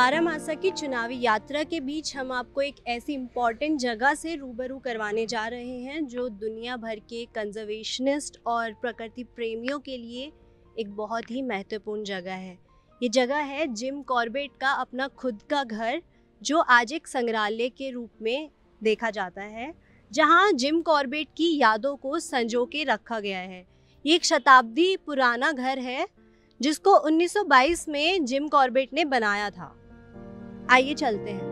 बारामासा की चुनावी यात्रा के बीच हम आपको एक ऐसी इम्पॉर्टेंट जगह से रूबरू करवाने जा रहे हैं जो दुनिया भर के कंजर्वेशनिस्ट और प्रकृति प्रेमियों के लिए एक बहुत ही महत्वपूर्ण जगह है। ये जगह है जिम कॉर्बेट का अपना खुद का घर, जो आज एक संग्रहालय के रूप में देखा जाता है, जहां जिम कॉर्बेट की यादों को संजो के रखा गया है। ये एक शताब्दी पुराना घर है जिसको 1922 में जिम कॉर्बेट ने बनाया था। आइए चलते हैं।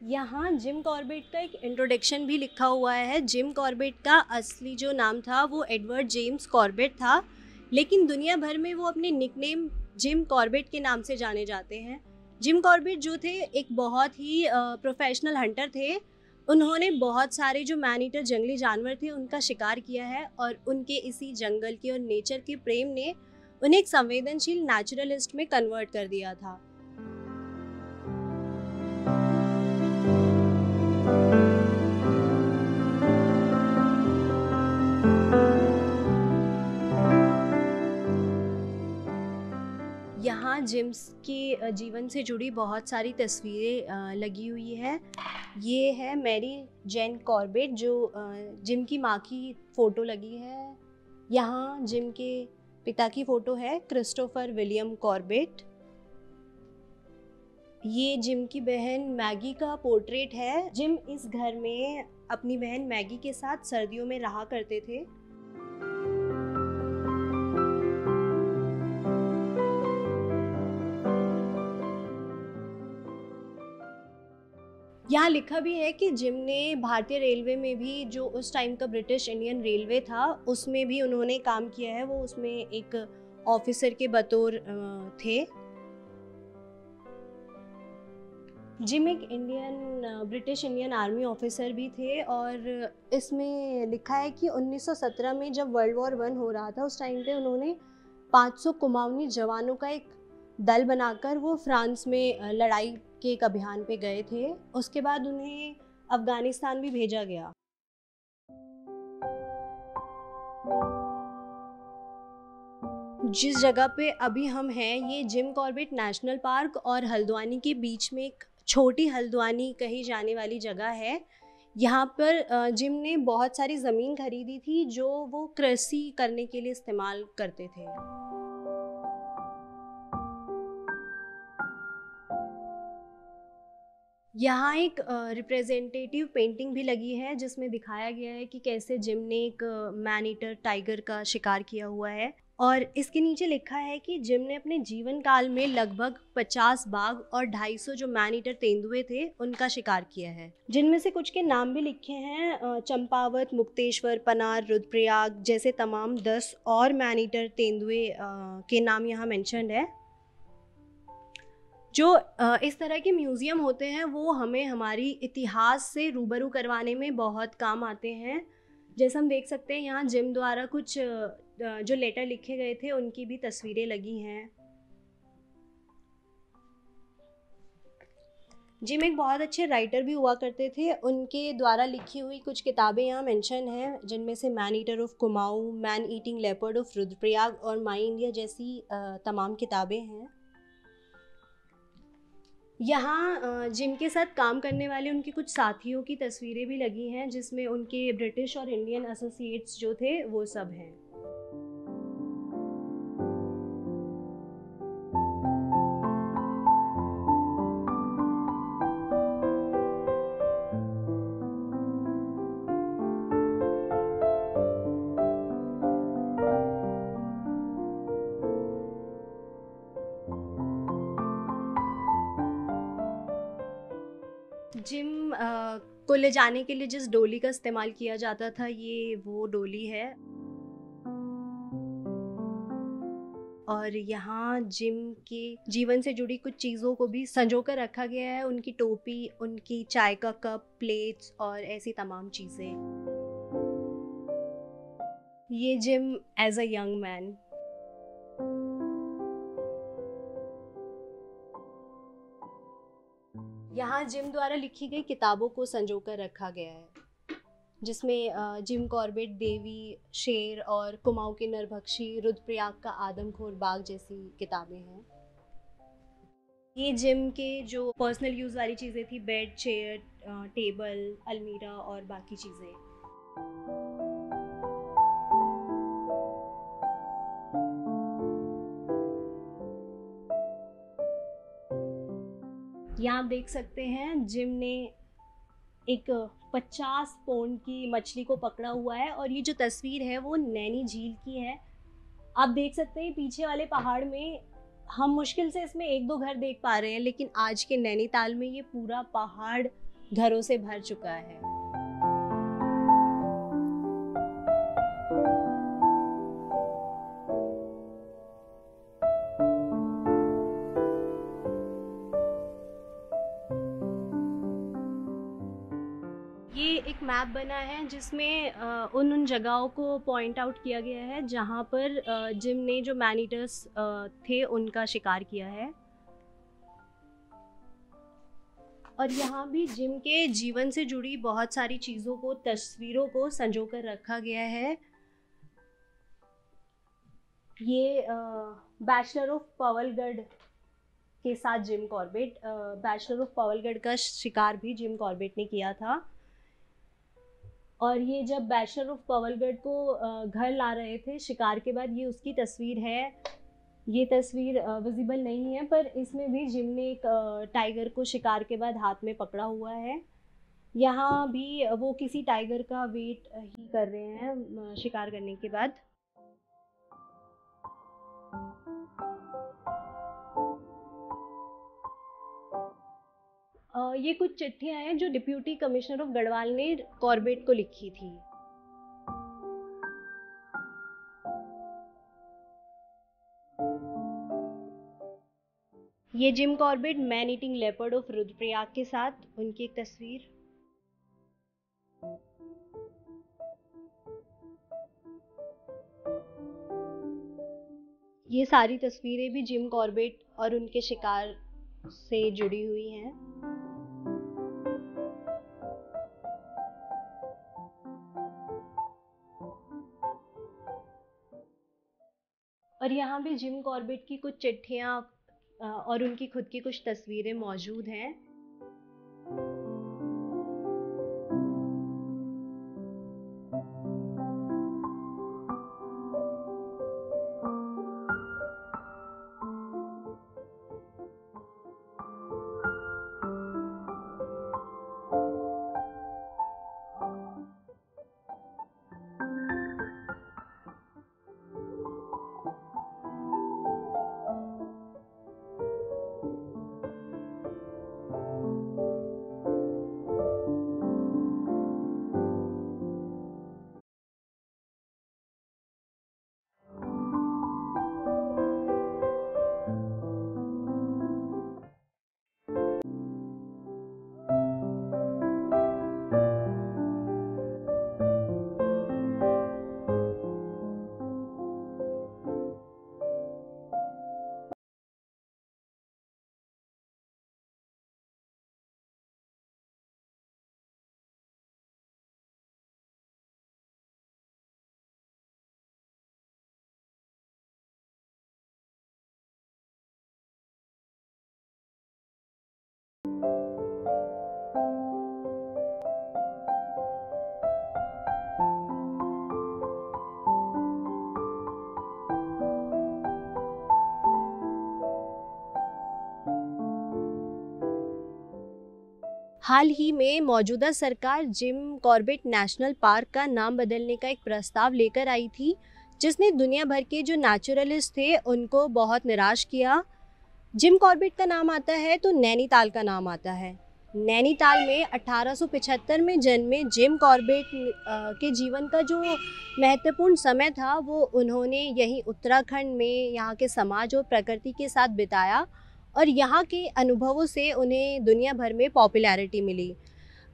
यहाँ जिम कॉर्बेट का एक इंट्रोडक्शन भी लिखा हुआ है। जिम कॉर्बेट का असली जो नाम था वो एडवर्ड जेम्स कॉर्बेट था, लेकिन दुनिया भर में वो अपने निकनेम जिम कॉर्बेट के नाम से जाने जाते हैं। जिम कॉर्बेट जो थे एक बहुत ही प्रोफेशनल हंटर थे। उन्होंने बहुत सारे जो मैन ईटर जंगली जानवर थे उनका शिकार किया है, और उनके इसी जंगल के और नेचर के प्रेम ने उन्हें एक संवेदनशील नेचुरलिस्ट में कन्वर्ट कर दिया था। यहाँ जिम्स के जीवन से जुड़ी बहुत सारी तस्वीरें लगी हुई है। ये है मैरी जेन कॉर्बेट, जो जिम की माँ की फ़ोटो लगी है। यहाँ जिम के पिता की फ़ोटो है, क्रिस्टोफर विलियम कॉर्बेट। ये जिम की बहन मैगी का पोर्ट्रेट है। जिम इस घर में अपनी बहन मैगी के साथ सर्दियों में रहा करते थे। यहाँ लिखा भी है कि जिम ने भारतीय रेलवे में भी, जो उस टाइम का ब्रिटिश इंडियन रेलवे था, उसमें भी उन्होंने काम किया है। वो उसमें एक ऑफिसर के बतौर थे। जिम एक ब्रिटिश इंडियन आर्मी ऑफिसर भी थे, और इसमें लिखा है कि 1917 में जब वर्ल्ड वॉर 1 हो रहा था, उस टाइम पे उन्होंने 500 कुमाऊनी जवानों का एक दल बनाकर वो फ्रांस में लड़ाई के एक अभियान पे गए थे। उसके बाद उन्हें अफगानिस्तान भी भेजा गया। जिस जगह पे अभी हम हैं, ये जिम कॉर्बेट नेशनल पार्क और हल्द्वानी के बीच में एक छोटी हल्द्वानी कही जाने वाली जगह है। यहाँ पर जिम ने बहुत सारी ज़मीन खरीदी थी जो वो कृषि करने के लिए इस्तेमाल करते थे। यहाँ एक रिप्रेजेंटेटिव पेंटिंग भी लगी है जिसमें दिखाया गया है कि कैसे जिम ने एक मैन ईटर टाइगर का शिकार किया हुआ है, और इसके नीचे लिखा है कि जिम ने अपने जीवन काल में लगभग 50 बाघ और 250 जो मैन ईटर तेंदुए थे उनका शिकार किया है, जिनमें से कुछ के नाम भी लिखे हैं। चंपावत, मुक्तेश्वर, पनार, रुद्रप्रयाग जैसे तमाम 10 और मैन ईटर तेंदुए के नाम यहाँ मेंशन्ड है। जो इस तरह के म्यूज़ियम होते हैं वो हमें हमारी इतिहास से रूबरू करवाने में बहुत काम आते हैं। जैसे हम देख सकते हैं यहाँ जिम द्वारा कुछ जो लेटर लिखे गए थे उनकी भी तस्वीरें लगी हैं। जिम एक बहुत अच्छे राइटर भी हुआ करते थे। उनके द्वारा लिखी हुई कुछ किताबें यहाँ मेंशन हैं, जिनमें से man eater of Kumaon, man eating leopard of Rudraprayag और माई इंडिया जैसी तमाम किताबें हैं। यहाँ जिम के साथ काम करने वाले उनके कुछ साथियों की तस्वीरें भी लगी हैं, जिसमें उनके ब्रिटिश और इंडियन एसोसिएट्स जो थे वो सब हैं। जिम को ले जाने के लिए जिस डोली का इस्तेमाल किया जाता था, ये वो डोली है। और यहाँ जिम के जीवन से जुड़ी कुछ चीज़ों को भी संजो कर रखा गया है। उनकी टोपी, उनकी चाय का कप, प्लेट्स और ऐसी तमाम चीज़ें। ये Jim as a young man. Jim द्वारा लिखी गई किताबों को संजोकर रखा गया है, जिसमें जिम कॉर्बेट देवी शेर और कुमाऊं के नरभक्षी रुद्रप्रयाग का आदमखोर बाघ जैसी किताबें हैं। ये जिम के जो पर्सनल यूज़ वाली चीज़ें थी, बेड, चेयर, टेबल, अलमीरा और बाकी चीज़ें। यहाँ आप देख सकते हैं जिम ने एक 50 पौंड की मछली को पकड़ा हुआ है, और ये जो तस्वीर है वो नैनी झील की है। आप देख सकते हैं पीछे वाले पहाड़ में हम मुश्किल से इसमें 1-2 घर देख पा रहे हैं, लेकिन आज के नैनीताल में ये पूरा पहाड़ घरों से भर चुका है। ये एक मैप बना है जिसमें उन जगहों को पॉइंट आउट किया गया है जहाँ पर जिम ने जो मैन ईटर्स थे उनका शिकार किया है। और यहाँ भी जिम के जीवन से जुड़ी बहुत सारी चीज़ों को, तस्वीरों को संजो कर रखा गया है। ये बैचलर ऑफ पवलगढ़ के साथ Jim Corbett, bachelor of Pawalgarh का शिकार भी जिम कॉर्बेट ने किया था। और ये जब बैचलर ऑफ पवलगढ़ को घर ला रहे थे शिकार के बाद, ये उसकी तस्वीर है। ये तस्वीर विजिबल नहीं है, पर इसमें भी जिम ने एक टाइगर को शिकार के बाद हाथ में पकड़ा हुआ है। यहाँ भी वो किसी टाइगर का वेट ही कर रहे हैं शिकार करने के बाद। ये कुछ चिट्ठियां हैं जो डिप्यूटी कमिश्नर ऑफ गढ़वाल ने कॉर्बेट को लिखी थी। ये Jim Corbett man eating leopard of Rudraprayag के साथ उनकी एक तस्वीर। ये सारी तस्वीरें भी जिम कॉर्बेट और उनके शिकार से जुड़ी हुई हैं। और यहाँ भी जिम कॉर्बेट की कुछ चिट्ठियाँ और उनकी खुद की कुछ तस्वीरें मौजूद हैं। हाल ही में मौजूदा सरकार जिम कॉर्बेट नेशनल पार्क का नाम बदलने का एक प्रस्ताव लेकर आई थी, जिसने दुनिया भर के जो नेचुरलिस्ट थे उनको बहुत निराश किया। जिम कॉर्बेट का नाम आता है तो नैनीताल का नाम आता है। नैनीताल में 1875 में जन्मे जिम कॉर्बेट के जीवन का जो महत्वपूर्ण समय था वो उन्होंने यहीं उत्तराखंड में यहाँ के समाज और प्रकृति के साथ बिताया, और यहाँ के अनुभवों से उन्हें दुनिया भर में पॉपुलैरिटी मिली।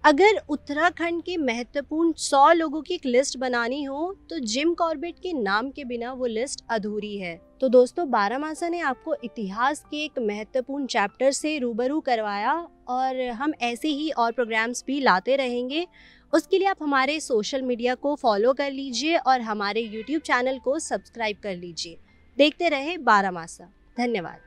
अगर उत्तराखंड के महत्वपूर्ण 100 लोगों की एक लिस्ट बनानी हो तो जिम कॉर्बेट के नाम के बिना वो लिस्ट अधूरी है। तो दोस्तों, बारामासा ने आपको इतिहास के एक महत्वपूर्ण चैप्टर से रूबरू करवाया और हम ऐसे ही और प्रोग्राम्स भी लाते रहेंगे। उसके लिए आप हमारे सोशल मीडिया को फॉलो कर लीजिए और हमारे यूट्यूब चैनल को सब्सक्राइब कर लीजिए। देखते रहे बारामासा। धन्यवाद।